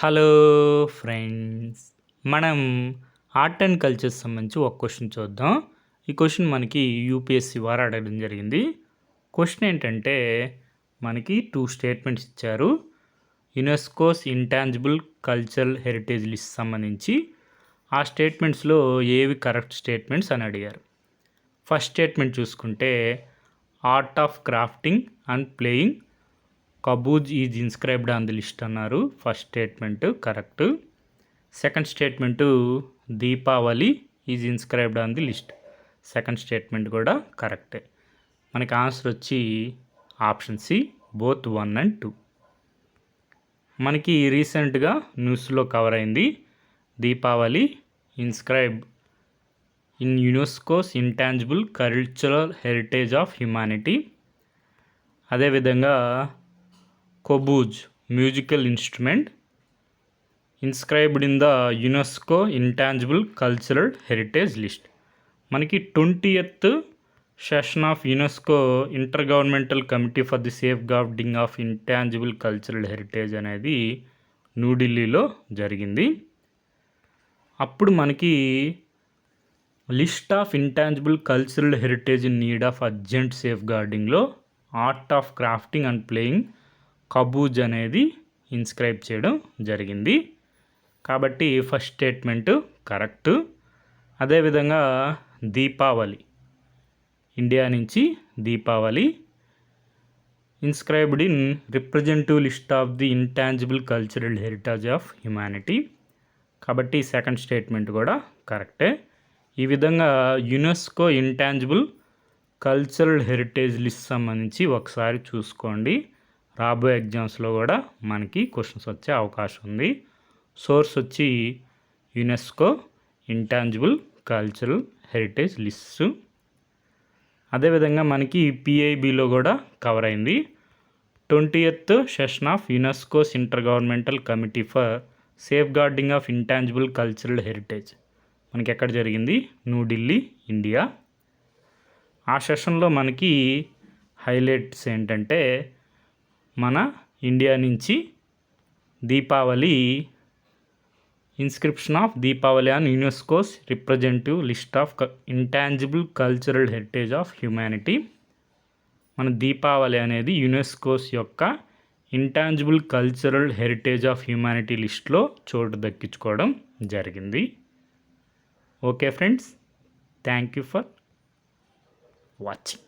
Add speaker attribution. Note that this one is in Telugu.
Speaker 1: హలో ఫ్రెండ్స్, మనం ఆర్ట్ అండ్ కల్చర్స్ సంబంధించి ఒక క్వశ్చన్ చూద్దాం. ఈ క్వశ్చన్ మనకి యూపీఎస్సీ వారు అడగడం జరిగింది. క్వశ్చన్ ఏంటంటే మనకి 2 స్టేట్మెంట్స్ ఇచ్చారు. UNESCO's intangible cultural heritage list సంబంధించి ఆ స్టేట్మెంట్స్లో ఏవి కరెక్ట్ స్టేట్మెంట్స్ అని అడిగారు. ఫస్ట్ స్టేట్మెంట్ చూసుకుంటే art of crafting and playing Kobuz is inscribed on the list అన్నారు. First statement correct. Second statement Deepavali is inscribed on the list. Second statement కూడా కరెక్టే. మనకి ఆన్సర్ వచ్చి ఆప్షన్ సి, బోత్ 1 and 2. మనకి రీసెంట్గా న్యూస్లో కవర్ అయింది. Deepavali inscribe in UNESCO's intangible cultural heritage of humanity. అదేవిధంగా Kobuz musical instrument inscribed in the UNESCO intangible cultural heritage list. మనకి 20th session of UNESCO intergovernmental committee for the safeguarding of intangible cultural heritage అనేది న్యూఢిల్లీలో జరిగింది. అప్పుడు మనకి list of intangible cultural heritage in need of urgent సేఫ్ గార్డింగ్లో art of crafting and playing Kobuz అనేది ఇన్స్క్రైబ్ చేయడం జరిగింది. కాబట్టి ఫస్ట్ స్టేట్మెంట్ కరెక్ట్. అదేవిధంగా దీపావళి, ఇండియా నుంచి Deepavali inscribed in representative list of the intangible cultural heritage of humanity. కాబట్టి సెకండ్ స్టేట్మెంట్ కూడా కరెక్టే. ఈ విధంగా UNESCO intangible cultural heritage list సంబంధించి ఒకసారి చూసుకోండి. రాబోయే ఎగ్జామ్స్లో కూడా మనకి క్వశ్చన్స్ వచ్చే అవకాశం ఉంది. సోర్స్ వచ్చి UNESCO intangible cultural heritage list. అదేవిధంగా మనకి పిఐబిలో కూడా కవర్ అయింది. 20th session of UNESCO's inter governmental committee for safe guarding of intangible cultural heritage మనకి ఎక్కడ జరిగింది? న్యూఢిల్లీ, ఇండియా. ఆ సెషన్లో మనకి హైలైట్స్ ఏంటంటే మన ఇండియా నుంచి Deepavali inscription of Deepavali on UNESCO's representative list of intangible cultural heritage of humanity. మన దీపావళి అనేది యునెస్కోస్ యొక్క intangible cultural heritage of humanity లిస్ట్లో చోటు దక్కించుకోవడం జరిగింది. Okay friends, thank you for watching.